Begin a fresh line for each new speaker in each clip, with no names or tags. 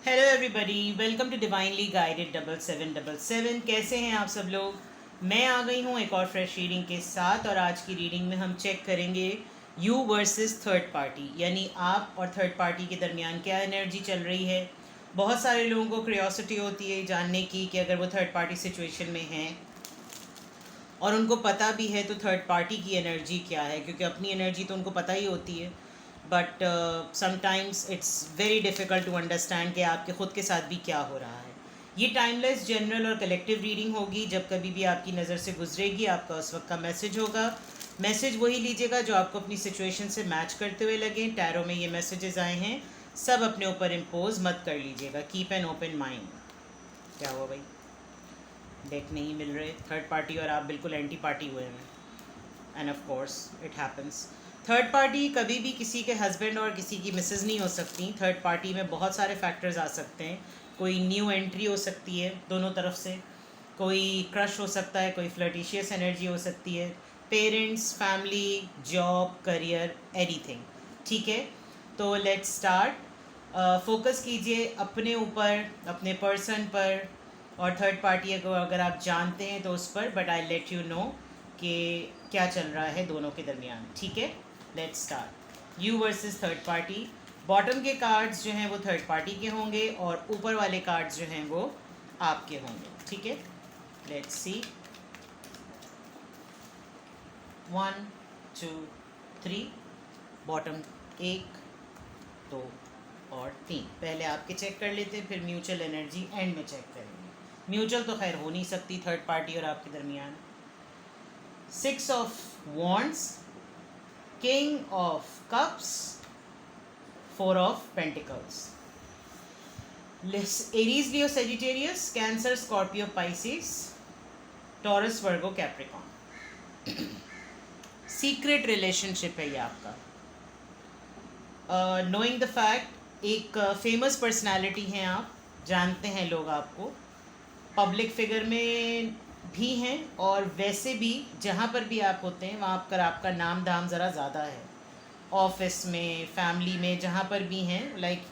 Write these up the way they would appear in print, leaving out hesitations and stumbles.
Hello everybody, welcome to divinely guided 7777। कैसे हैं आप सब लोग। मैं आ गई हूँ एक और फ्रेश रीडिंग के साथ, और आज की रीडिंग में हम चेक करेंगे यू वर्सेस थर्ड पार्टी, यानी आप और थर्ड पार्टी के दरमियान क्या एनर्जी चल रही है। बहुत सारे लोगों को क्यूरियोसिटी होती है जानने की कि अगर वो थर्ड पार्टी सिचुएशन में हैं और उनको पता भी है तो थर्ड पार्टी की एनर्जी क्या है, क्योंकि अपनी एनर्जी तो उनको पता ही होती है। But sometimes it's very difficult to understand कि आपके ख़ुद के साथ भी क्या हो रहा है। ये टाइमलेस जनरल और कलेक्टिव रीडिंग होगी। जब कभी भी आपकी नज़र से गुजरेगी आपका उस वक्त का मैसेज होगा। मैसेज वही लीजिएगा जो आपको अपनी सिचुएशन से मैच करते हुए लगे। टैरो में ये मैसेजेस आए हैं, सब अपने ऊपर इम्पोज मत कर लीजिएगा। Keep an open mind. क्या हुआ भाई, डेक नहीं मिल रहे। थर्ड पार्टी और आप बिल्कुल एंटी पार्टी हुए हैं, end of course it happens. Third party कभी भी किसी के हस्बैंड और किसी की मिसेज नहीं हो सकती। थर्ड पार्टी में बहुत सारे फैक्टर्स आ सकते हैं। कोई न्यू एंट्री हो सकती है दोनों तरफ से, कोई क्रश हो सकता है, कोई फ्लर्टिशियस एनर्जी हो सकती है, parents, family, job, career, anything. ठीक है, तो लेट्स स्टार्ट। फोकस कीजिए अपने ऊपर, अपने पर्सन पर, और थर्ड पार्टी को अगर आप जानते हैं तो उस पर। But I let you know कि क्या चल रहा है दोनों के दरमियान। ठीक है, let's start. You versus third party. Bottom के कार्ड्स जो हैं वो थर्ड पार्टी के होंगे और ऊपर वाले कार्ड्स जो हैं वो आपके होंगे। ठीक है, लेट्स सी। 1 2 3। बॉटम 1 2 और 3। पहले आपके चेक कर लेते हैं, फिर म्यूचुअल एनर्जी एंड में चेक करेंगे। म्यूचुअल तो खैर हो नहीं सकती थर्ड पार्टी और आपके दरमियान। 6 of wands, king of cups, 4 of pentacles. Aries, Leo, Sagittarius, cancer, Scorpio, Pisces, taurus, Virgo, Capricorn. Secret relationship है ये आपका। नोइंग द फैक्ट, एक फेमस पर्सनालिटी हैं आप, जानते हैं लोग आपको, पब्लिक फिगर में भी हैं, और वैसे भी जहाँ पर भी आप होते हैं वहाँ पर आपका नाम दाम ज़रा ज़्यादा है। ऑफिस में, फैमिली में, जहाँ पर भी हैं, लाइक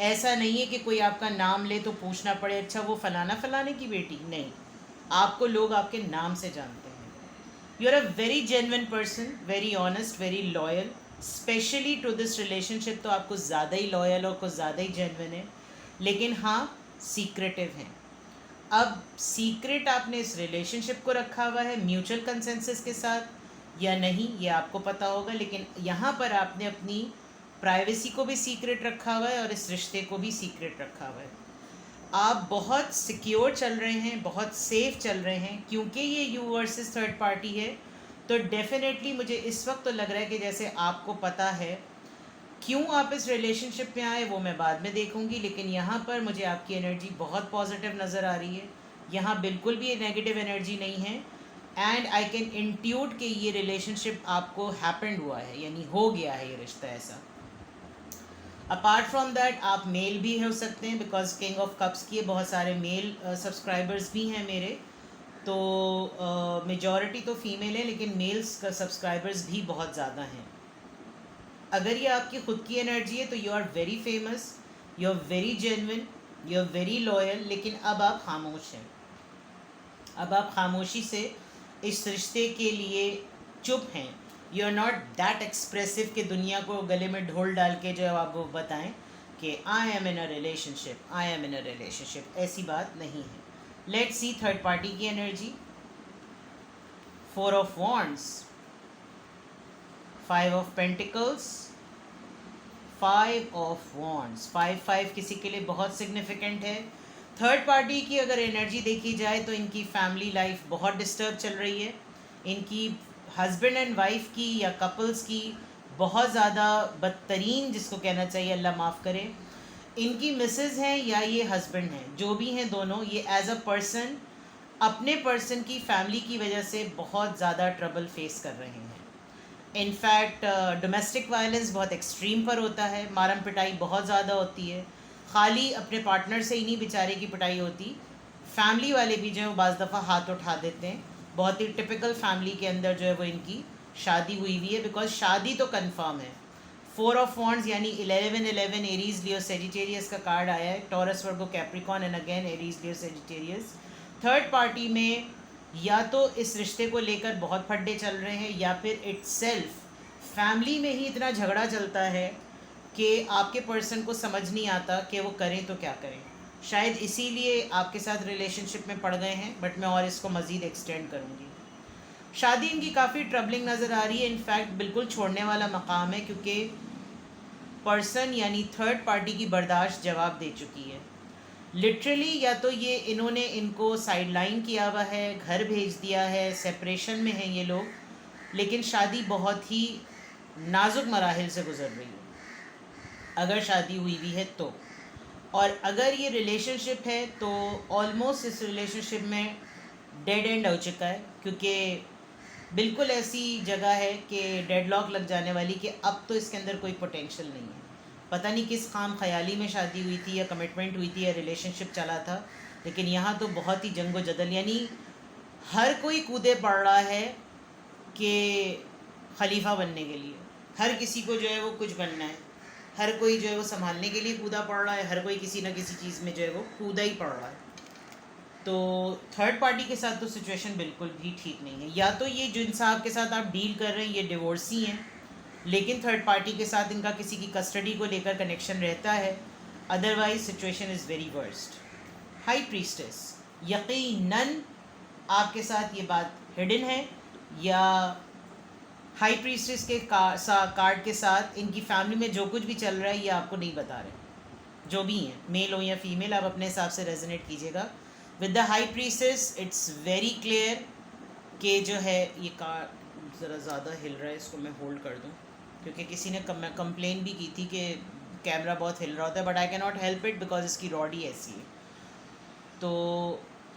ऐसा नहीं है कि कोई आपका नाम ले तो पूछना पड़े अच्छा वो फलाना फलाने की बेटी, नहीं। आपको लोग आपके नाम से जानते हैं। You are a very genuine person, very honest, very loyal. Specially to this relationship तो आपको ज़्यादा ही लॉयल और कुछ ज़्यादा ही जेन्युइन है। लेकिन हाँ, सीक्रेटिव हैं। अब सीक्रेट आपने इस रिलेशनशिप को रखा हुआ है म्यूचुअल कंसेंसस के साथ या नहीं ये आपको पता होगा, लेकिन यहाँ पर आपने अपनी प्राइवेसी को भी सीक्रेट रखा हुआ है और इस रिश्ते को भी सीक्रेट रखा हुआ है। आप बहुत सिक्योर चल रहे हैं, बहुत सेफ चल रहे हैं, क्योंकि ये यू वर्सेस थर्ड पार्टी है। तो डेफिनेटली मुझे इस वक्त तो लग रहा है कि जैसे आपको पता है क्यों आप इस रिलेशनशिप में आए, वो मैं बाद में देखूंगी। लेकिन यहाँ पर मुझे आपकी एनर्जी बहुत पॉजिटिव नज़र आ रही है। यहाँ बिल्कुल भी नेगेटिव एनर्जी नहीं है। एंड आई कैन इंट्यूट कि ये रिलेशनशिप आपको हैपेंड हुआ है, यानी हो गया है ये रिश्ता ऐसा। अपार्ट फ्रॉम दैट आप मेल भी हो सकते हैं, बिकॉज किंग ऑफ कप्स की बहुत सारे मेल सब्सक्राइबर्स भी हैं मेरे। तो मेजॉरिटी तो फीमेल है, लेकिन मेल्स का सब्सक्राइबर्स भी बहुत ज़्यादा हैं। अगर ये आपकी ख़ुद की एनर्जी है तो you are very famous, you are very genuine, you are very loyal. लेकिन अब आप खामोश हैं। अब आप खामोशी से इस रिश्ते के लिए चुप हैं। You are not that expressive कि दुनिया को गले में ढोल डाल के जो आप वो बताएं कि I am in a relationship, I am in a relationship. ऐसी बात नहीं है। लेट्स सी थर्ड पार्टी की energy. 4 of wands, 5 of pentacles, 5 of wands. 5 किसी के लिए बहुत सिग्निफिकेंट है। थर्ड पार्टी की अगर एनर्जी देखी जाए तो इनकी फैमिली लाइफ बहुत डिस्टर्ब चल रही है। इनकी हस्बैंड एंड वाइफ की या कपल्स की बहुत ज़्यादा बदतरीन, जिसको कहना चाहिए, अल्लाह माफ़ करे, इनकी मिसेज हैं या ये हस्बैंड हैं, जो भी हैं दोनों, ये एज अ पर्सन अपने पर्सन की फैमिली की वजह से बहुत ज़्यादा ट्रबल फेस कर रहे हैं। इनफैक्ट डोमेस्टिक वायलेंस बहुत एक्सट्रीम पर होता है, मारम पिटाई बहुत ज़्यादा होती है। खाली अपने पार्टनर से ही नहीं बेचारे की पिटाई होती, फैमिली वाले भी जो है वो बाज़ दफ़ा हाथ उठा देते हैं। बहुत ही टिपिकल फैमिली के अंदर जो है वो इनकी शादी हुई हुई है, बिकॉज शादी तो कंफर्म है। 4 ऑफ वॉन्ड्स यानी 11 एरीज लियो सेजिटेरियस का कार्ड आया है, Taurus Virgo Capricorn and again Aries Leo Sagittarius. Third party में या तो इस रिश्ते को लेकर बहुत फड्डे चल रहे हैं या फिर इटसेल्फ फैमिली में ही इतना झगड़ा चलता है कि आपके पर्सन को समझ नहीं आता कि वो करें तो क्या करें। शायद इसीलिए आपके साथ रिलेशनशिप में पड़ गए हैं, बट मैं और इसको मज़ीद एक्सटेंड करूँगी। शादी इनकी काफ़ी ट्रबलिंग नज़र आ रही है, इनफैक्ट बिल्कुल छोड़ने वाला मकाम है, क्योंकि पर्सन यानी थर्ड पार्टी की बर्दाश्त जवाब दे चुकी है लिटरली। या तो ये इन्होंने इनको साइडलाइन किया हुआ है, घर भेज दिया है, सेपरेशन में हैं ये लोग, लेकिन शादी बहुत ही नाजुक मराहिल से गुजर रही है अगर शादी हुई भी है तो। और अगर ये रिलेशनशिप है तो ऑलमोस्ट इस रिलेशनशिप में डेड एंड हो चुका है, क्योंकि बिल्कुल ऐसी जगह है कि डेडलॉक लग जाने वाली कि अब तो इसके अंदर कोई पोटेंशियल नहीं है। पता नहीं किस खाम ख्याली में शादी हुई थी या कमिटमेंट हुई थी या रिलेशनशिप चला था, लेकिन यहाँ तो बहुत ही जंगो जदल, यानी हर कोई कूदे पड़ रहा है कि खलीफा बनने के लिए। हर किसी को जो है वो कुछ बनना है, हर कोई जो है वो संभालने के लिए कूदा पड़ रहा है, हर कोई किसी ना किसी चीज़ में जो है वो कूदा ही पड़ रहा है। तो थर्ड पार्टी के साथ तो सिचुएशन बिल्कुल भी ठीक नहीं है। या तो ये जिन साहब के साथ आप डील कर रहे हैं ये डिवोर्सी हैं, लेकिन थर्ड पार्टी के साथ इनका किसी की कस्टडी को लेकर कनेक्शन रहता है, otherwise situation is very worst. High priestess, यकीनन आपके साथ ये बात हिडन है, या हाई प्रीस्टेस के कार्ड के साथ इनकी फैमिली में जो कुछ भी चल रहा है ये आपको नहीं बता रहे। जो भी हैं, मेल हो या फीमेल, आप अपने हिसाब से रेजोनेट कीजिएगा। With the high priestess it's very clear कि जो है ये कार्ड ज़रा ज़्यादा हिल रहा है, इसको मैं होल्ड कर दूं, क्योंकि किसी ने कंप्लेन भी की थी कि कैमरा बहुत हिल रहा होता है, but I can not help it because इसकी रॉड ही ऐसी है। तो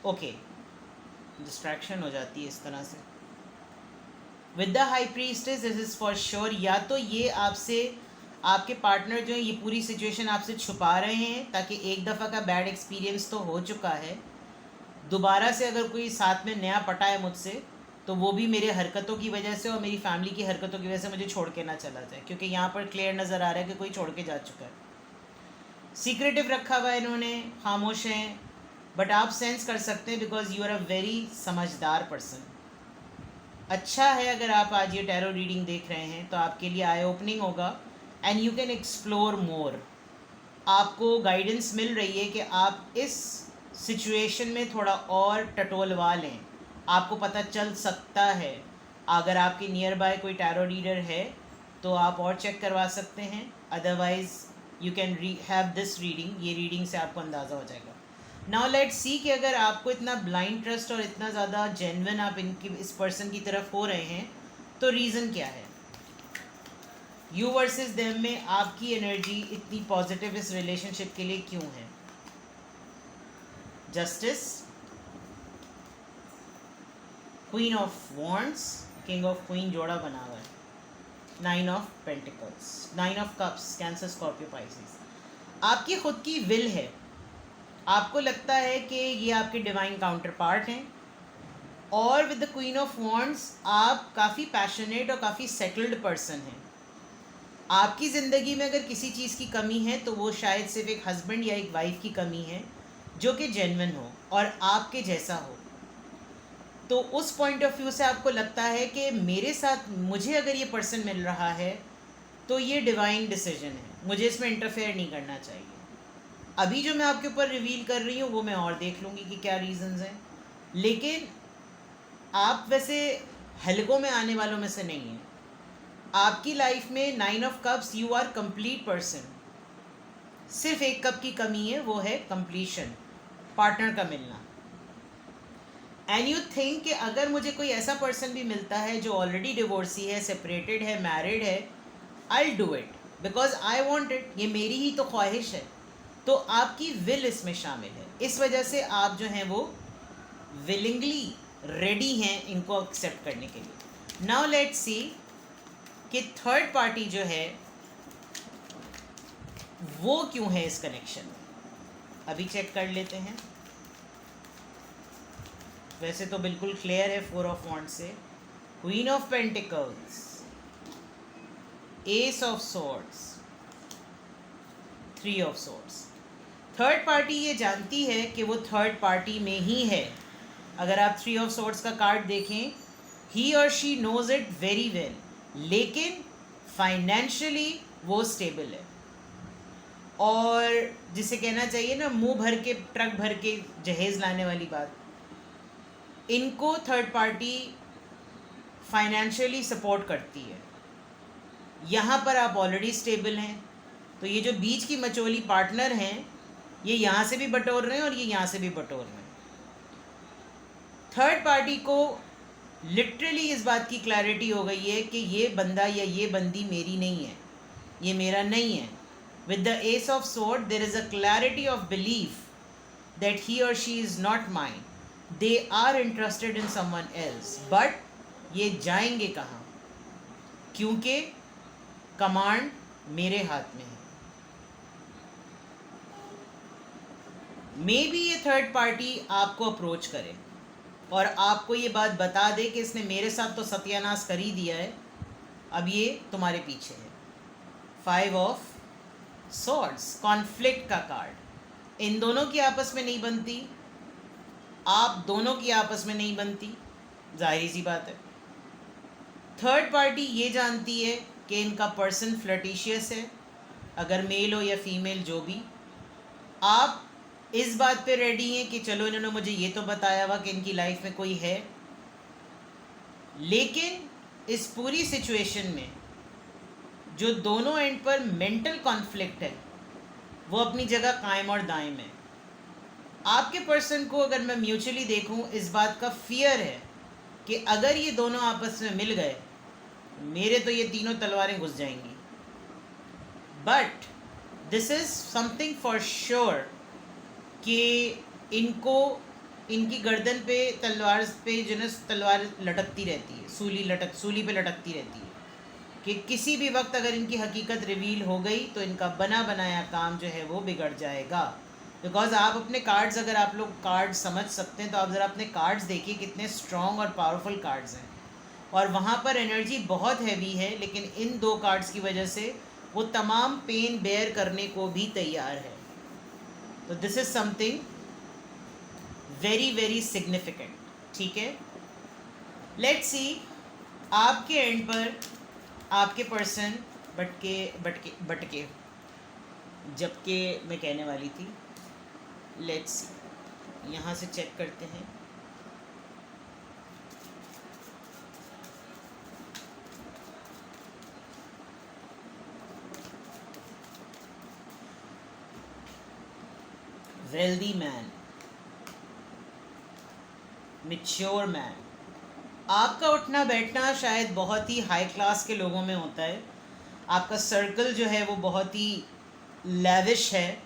ओके, डिस्ट्रैक्शन हो जाती है इस तरह से। With the high priestess this is for sure, या तो ये आपसे, आपके पार्टनर जो है ये पूरी सिचुएशन आपसे छुपा रहे हैं ताकि एक दफ़ा का बैड एक्सपीरियंस तो हो चुका है, दोबारा से अगर कोई साथ में नया पटा है मुझसे तो वो भी मेरे हरकतों की वजह से और मेरी फैमिली की हरकतों की वजह से मुझे छोड़ के ना चला जाए, क्योंकि यहाँ पर क्लियर नज़र आ रहा है कि कोई छोड़ के जा चुका है। सीक्रेटिव रखा हुआ है इन्होंने, खामोश हैं, बट आप सेंस कर सकते हैं because you are a very समझदार पर्सन। अच्छा है अगर आप आज ये टैरो रीडिंग देख रहे हैं तो आपके लिए आई ओपनिंग होगा and you can explore more. आपको गाइडेंस मिल रही है कि आप इस सिचुएशन में थोड़ा और टटोलवा लें, आपको पता चल सकता है। अगर आपके नियर बाय कोई टैरो रीडर है तो आप और चेक करवा सकते हैं, otherwise you can have this reading, ये रीडिंग से आपको अंदाज़ा हो जाएगा। नाउ लेट्स सी कि अगर आपको इतना ब्लाइंड ट्रस्ट और इतना ज़्यादा जेन्युइन आप इनकी इस पर्सन की तरफ हो रहे हैं तो रीज़न क्या है। यू वर्सेस देम में आपकी एनर्जी इतनी पॉजिटिव इस रिलेशनशिप के लिए क्यों है। Justice, queen of wands, king of queen जोड़ा बना हुआ है, 9 of pentacles, 9 of cups, cancer Scorpio Pisces. आपकी खुद की विल है, आपको लगता है कि ये आपके डिवाइन काउंटर पार्ट हैं, और with the queen of wands आप काफ़ी पैशनेट और काफ़ी सेटल्ड पर्सन हैं। आपकी ज़िंदगी में अगर किसी चीज़ की कमी है तो वो शायद सिर्फ एक हस्बैंड या एक वाइफ की कमी है जो कि जेन्युइन हो और आपके जैसा हो। तो उस पॉइंट ऑफ व्यू से आपको लगता है कि मेरे साथ मुझे अगर ये पर्सन मिल रहा है तो ये डिवाइन डिसीजन है, मुझे इसमें इंटरफेयर नहीं करना चाहिए। अभी जो मैं आपके ऊपर रिवील कर रही हूँ वो मैं और देख लूँगी कि क्या रीजंस हैं, लेकिन आप वैसे हलकों में आने वालों में से नहीं हैं। आपकी लाइफ में 9 of cups, you are complete person. सिर्फ एक कप की कमी है, वो है कंप्लीशन, पार्टनर का मिलना। एंड यू थिंक कि अगर मुझे कोई ऐसा पर्सन भी मिलता है जो ऑलरेडी डिवोर्सी है, सेपरेटेड है, मैरिड है, I do it because I want it, ये मेरी ही तो ख्वाहिश है। तो आपकी विल इसमें शामिल है, इस वजह से आप जो हैं वो विलिंगली रेडी हैं इनको एक्सेप्ट करने के लिए। नाउ लेट्स सी कि थर्ड पार्टी जो है वो क्यों है इस कनेक्शन में। अभी चेक कर लेते हैं। वैसे तो बिल्कुल क्लियर है 4 ऑफ वॉन्ड्स से, queen of pentacles, S of swords, three of swords. Third party ये जानती है कि वो थर्ड पार्टी में ही है। अगर आप थ्री ऑफ सॉर्ड्स का कार्ड देखें, ही और she knows it very well, लेकिन फाइनेंशियली वो स्टेबल है। और जिसे कहना चाहिए ना, मुंह भर के ट्रक भर के जहेज़ लाने वाली बात, इनको थर्ड पार्टी फाइनेंशियली सपोर्ट करती है। यहाँ पर आप ऑलरेडी स्टेबल हैं, तो ये जो बीच की मचोली पार्टनर हैं, ये यहाँ से भी बटोर रहे हैं और ये यहाँ से भी बटोर रहे हैं। थर्ड पार्टी को लिटरली इस बात की क्लैरिटी हो गई है कि ये बंदा या ये बंदी मेरी नहीं है, ये मेरा नहीं है। With the ace of swords there is a clarity of belief that he और she is not mine, they are interested in someone else, but ये जाएंगे कहाँ? क्योंकि कमांड मेरे हाथ में है। मे बी ये थर्ड पार्टी आपको अप्रोच करे और आपको ये बात बता दे कि इसने मेरे साथ तो सत्यानाश कर ही दिया है, अब ये तुम्हारे पीछे है। फाइव ऑफ सॉर्ड्स, कॉन्फ्लिक्ट का कार्ड। इन दोनों की आपस में नहीं बनती, आप दोनों की आपस में नहीं बनती, जाहिर सी बात है। थर्ड पार्टी ये जानती है कि इनका पर्सन फ्लर्टिशियस है, अगर मेल हो या फीमेल जो भी। आप इस बात पे रेडी हैं कि चलो इन्होंने मुझे ये तो बताया हुआ कि इनकी लाइफ में कोई है, लेकिन इस पूरी सिचुएशन में जो दोनों एंड पर मेंटल कॉन्फ्लिक्ट है वो अपनी जगह कायम और दायम है। आपके पर्सन को अगर मैं म्यूचुअली देखूं, इस बात का फियर है कि अगर ये दोनों आपस में मिल गए, मेरे तो ये तीनों तलवारें घुस जाएंगी। But this is something for sure कि इनको इनकी गर्दन पे तलवार पे जो ना तलवार लटकती रहती है, सूली पे लटकती रहती है कि किसी भी वक्त अगर इनकी हकीकत रिवील हो गई तो इनका बना बनाया काम जो है वो बिगड़ जाएगा। बिकॉज आप अपने कार्ड्स, अगर आप लोग कार्ड्स समझ सकते हैं तो आप ज़रा अपने कार्ड्स देखिए कितने स्ट्रॉन्ग और पावरफुल कार्ड्स हैं, और वहाँ पर एनर्जी बहुत हैवी है, लेकिन इन दो कार्ड्स की वजह से वो तमाम पेन बेयर करने को भी तैयार है। तो this is something very very significant, ठीक है। लेट्स सी आपके एंड पर आपके पर्सन बटके जबकि मैं कहने वाली थी। लेट्स सी, यहाँ से चेक करते हैं। Wealthy man, mature man. आपका उठना बैठना शायद बहुत ही हाई क्लास के लोगों में होता है, आपका सर्कल जो है वो बहुत ही लैविश है,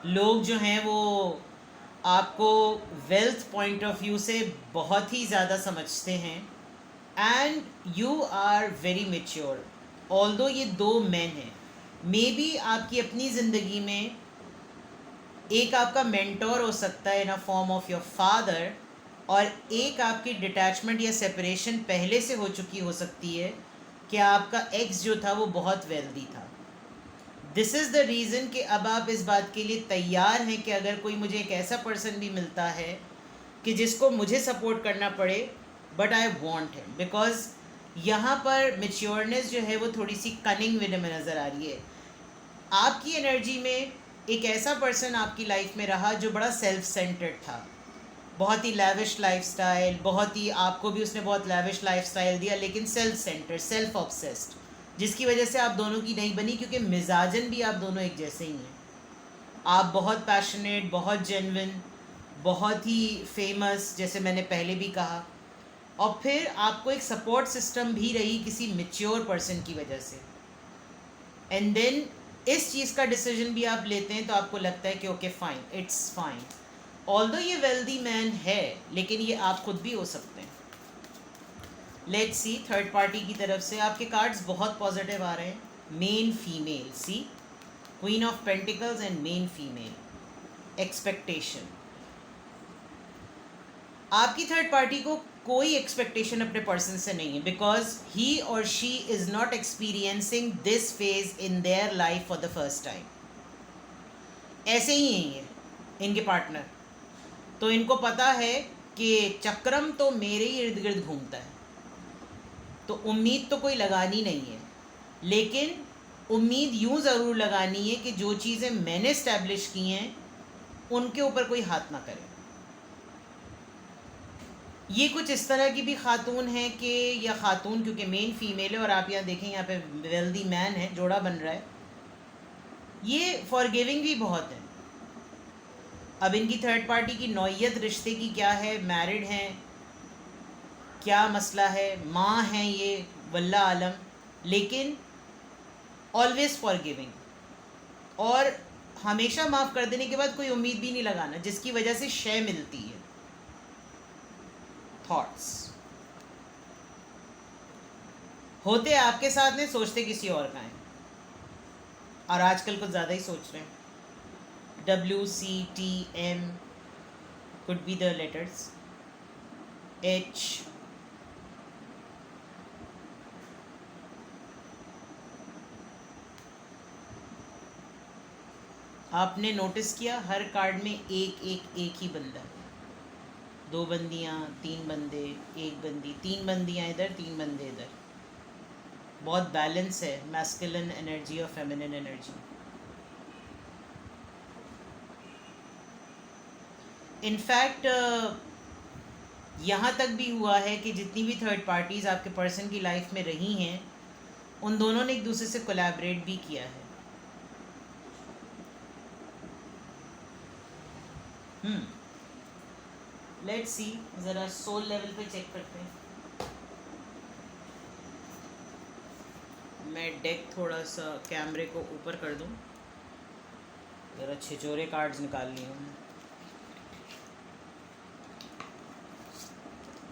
लोग जो हैं वो आपको वेल्थ पॉइंट ऑफ व्यू से बहुत ही ज़्यादा समझते हैं, and you are very mature. Although ये दो मैन हैं, मे बी आपकी अपनी ज़िंदगी में एक आपका मेंटोर हो सकता है in a form of your father, और एक आपकी डिटैचमेंट या सेपरेशन पहले से हो चुकी हो सकती है कि आपका एक्स जो था वो बहुत वेल्दी था। दिस इज़ द रीज़न कि अब आप इस बात के लिए तैयार हैं कि अगर कोई मुझे एक ऐसा पर्सन भी मिलता है कि जिसको मुझे सपोर्ट करना पड़े, but I want him, because यहाँ पर मेच्योरनेस जो है वो थोड़ी सी कनिंग वे में नज़र आ रही है। आपकी एनर्जी में एक ऐसा पर्सन आपकी लाइफ में रहा जो बड़ा सेल्फ सेंटर्ड था, बहुत ही लैविश लाइफस्टाइल, बहुत ही आपको भी उसने बहुत लैविश लाइफस्टाइल दिया, लेकिन सेल्फ सेंटर्ड, सेल्फ ऑब्सेस्ड, जिसकी वजह से आप दोनों की नहीं बनी, क्योंकि मिजाजन भी आप दोनों एक जैसे ही हैं। आप बहुत पैशनेट, बहुत जेन्युइन, बहुत ही फेमस, जैसे मैंने पहले भी कहा, और फिर आपको एक सपोर्ट सिस्टम भी रही किसी मैच्योर पर्सन की वजह से। एंड देन इस चीज़ का डिसीजन भी आप लेते हैं तो आपको लगता है कि okay fine, it's fine. Although ये वेल्दी मैन है, लेकिन ये आप खुद भी हो सकते हैं। लेट्स सी थर्ड पार्टी की तरफ से आपके कार्ड्स बहुत पॉजिटिव आ रहे हैं। Men female, see queen of pentacles and men female, expectation. आपकी थर्ड पार्टी को कोई एक्सपेक्टेशन अपने पर्सन से नहीं है, बिकॉज ही और she is not experiencing this phase in their life for the first time. ऐसे ही हैं ये इनके पार्टनर, तो इनको पता है कि चक्रम तो मेरे ही इर्द गिर्द घूमता है, तो उम्मीद तो कोई लगानी नहीं है, लेकिन उम्मीद यूँ ज़रूर लगानी है कि जो चीज़ें मैंने इस्टेब्लिश की हैं उनके ऊपर कोई हाथ ना करे। ये कुछ इस तरह की भी खातून है कि, या खातून क्योंकि मेन फीमेल है, और आप यहाँ देखें यहाँ पे वेल्दी मैन है, जोड़ा बन रहा है, ये फॉरगिविंग भी बहुत है। अब इनकी थर्ड पार्टी की नौयत रिश्ते की क्या है, मैरिड हैं, क्या मसला है, माँ हैं ये, वल्ला आलम, लेकिन ऑलवेज फॉरगिविंग, और हमेशा माफ़ कर देने के बाद कोई उम्मीद भी नहीं लगाना, जिसकी वजह से शय मिलती है, थॉट्स होते आपके साथ नहीं, सोचते किसी और का है, और आजकल कुछ ज़्यादा ही सोच रहे हैं। WCTM could be the letters, H, आपने नोटिस किया हर कार्ड में एक ही बंदा है, 2 बंदियाँ, 3 बंदे, 1 बंदी, 3 बंदियाँ इधर, 3 बंदे इधर, बहुत बैलेंस है मैस्कुलिन एनर्जी और फेमिनिन एनर्जी। इनफैक्ट यहाँ तक भी हुआ है कि जितनी भी थर्ड पार्टीज़ आपके पर्सन की लाइफ में रही हैं, उन दोनों ने एक दूसरे से कोलैबोरेट भी किया है। लेट्स सी, ज़रा सोल लेवल पे चेक करते हैं। मैं डेक थोड़ा सा कैमरे को ऊपर कर दूं, ज़रा छिचोरे कार्ड्स निकाल लिए हूँ।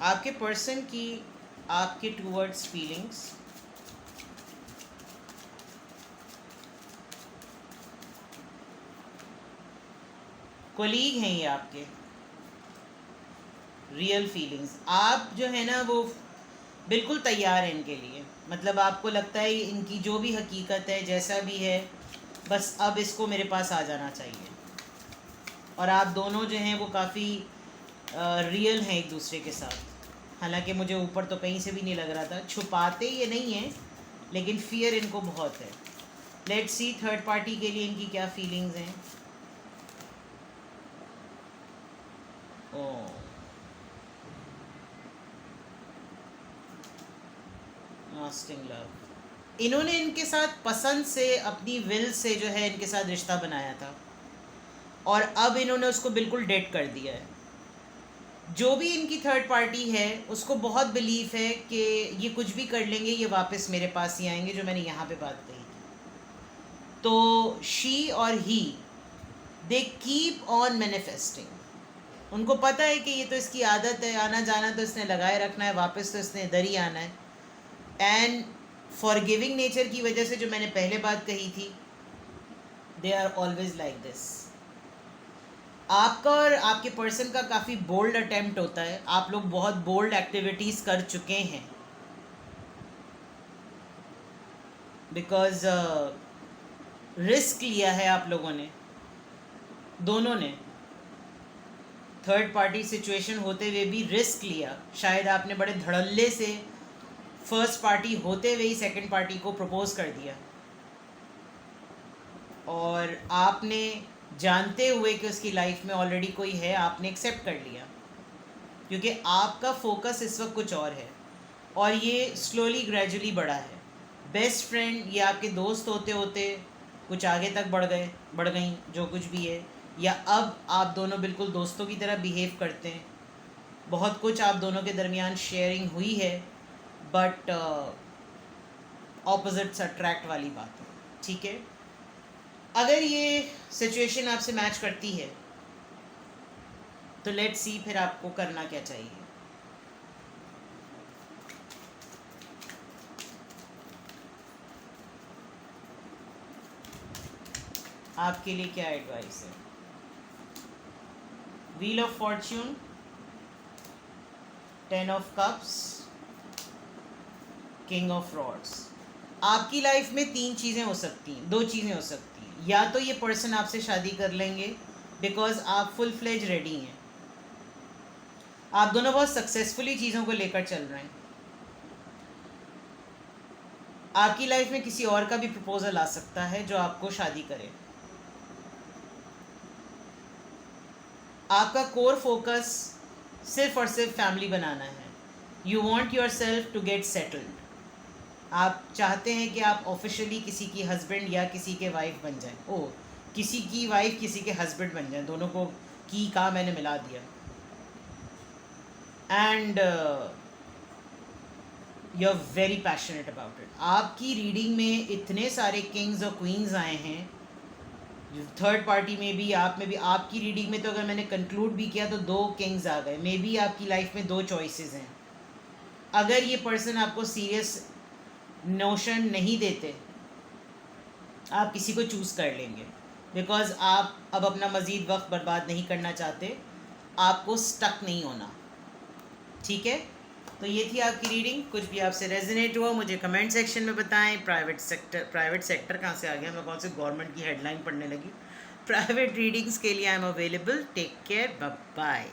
आपके पर्सन की आपके टूवर्ड्स फीलिंग्स, कोलीग हैं ये आपके, रियल फीलिंग्स, आप जो है ना वो बिल्कुल तैयार हैं इनके लिए, मतलब आपको लगता है इनकी जो भी हकीकत है, जैसा भी है, बस अब इसको मेरे पास आ जाना चाहिए। और आप दोनों जो हैं वो काफ़ी रियल हैं एक दूसरे के साथ, हालांकि मुझे ऊपर तो कहीं से भी नहीं लग रहा था, छुपाते ये नहीं हैं, लेकिन फियर इनको बहुत है। लेट्स सी थर्ड पार्टी के लिए इनकी क्या फीलिंग्स हैं। ओह, लास्टिंग लव, इन्होंने इनके साथ पसंद से, अपनी विल से जो है इनके साथ रिश्ता बनाया था, और अब इन्होंने उसको बिल्कुल डेड कर दिया है। जो भी इनकी थर्ड पार्टी है उसको बहुत बिलीफ है कि ये कुछ भी कर लेंगे, ये वापस मेरे पास ही आएंगे, जो मैंने यहाँ पे बात कही थी। तो शी और ही, दे कीप ऑन मैनिफेस्टिंग, उनको पता है कि ये तो इसकी आदत है, आना जाना तो इसने लगाए रखना है, वापस तो इसने इधर ही आना है। एंड फॉरगिविंग नेचर की वजह से, जो मैंने पहले बात कही थी, they are always like this. आपका और आपके पर्सन का काफ़ी बोल्ड अटेम्प्ट होता है, आप लोग बहुत बोल्ड एक्टिविटीज़ कर चुके हैं, बिकॉज रिस्क लिया है आप लोगों ने, दोनों ने थर्ड पार्टी सिचुएशन होते हुए भी रिस्क लिया। शायद आपने बड़े धड़ल्ले से फर्स्ट पार्टी होते हुए ही सेकंड पार्टी को प्रपोज कर दिया, और आपने जानते हुए कि उसकी लाइफ में ऑलरेडी कोई है, आपने एक्सेप्ट कर लिया, क्योंकि आपका फोकस इस वक्त कुछ और है, और ये स्लोली ग्रेजुअली बढ़ा है। बेस्ट फ्रेंड, ये आपके दोस्त होते होते कुछ आगे तक बढ़ गई, जो कुछ भी है, या अब आप दोनों बिल्कुल दोस्तों की तरह बिहेव करते हैं, बहुत कुछ आप दोनों के दरमियान शेयरिंग हुई है, बट ऑपोजिट्स अट्रैक्ट वाली बात है, ठीक है। अगर ये सिचुएशन आपसे मैच करती है तो लेट्स सी फिर आपको करना क्या चाहिए। आपके लिए क्या एडवाइस है। Wheel of Fortune, 10 of cups, king of rods. आपकी लाइफ में 3 चीज़ें हो सकती हैं, 2 चीज़ें हो सकती हैं। या तो ये पर्सन आपसे शादी कर लेंगे बिकॉज आप फुल फ्लेज रेडी हैं, आप दोनों बहुत सक्सेसफुली चीज़ों को लेकर चल रहे हैं। आपकी लाइफ में किसी और का भी प्रपोजल आ सकता है जो आपको शादी करे। आपका कोर फोकस सिर्फ और सिर्फ फैमिली बनाना है। You want yourself to get settled. आप चाहते हैं कि आप ऑफिशियली किसी की हस्बैंड या किसी के वाइफ बन जाएं। ओ, किसी की वाइफ किसी के हस्बैंड बन जाएं, दोनों को की का मैंने मिला दिया। And you are very passionate about it. आपकी रीडिंग में इतने सारे किंग्स और क्वींस आए हैं, थर्ड पार्टी में भी, आप में भी। आपकी रीडिंग में तो अगर मैंने कंक्लूड भी किया तो 2 किंग्स आ गए। मे बी आपकी लाइफ में 2 चॉइसेस हैं। अगर ये पर्सन आपको सीरियस नोशन नहीं देते, आप किसी को चूज़ कर लेंगे बिकॉज आप अब अपना मज़ीद वक्त बर्बाद नहीं करना चाहते, आपको स्टक नहीं होना। ठीक है, तो ये थी आपकी रीडिंग। कुछ भी आपसे रेजोनेट हुआ मुझे कमेंट सेक्शन में बताएं। प्राइवेट सेक्टर कहाँ से आ गया, मैं कौन से गवर्नमेंट की हेडलाइन पढ़ने लगी। प्राइवेट रीडिंग्स के लिए I am available. Take care, bye bye.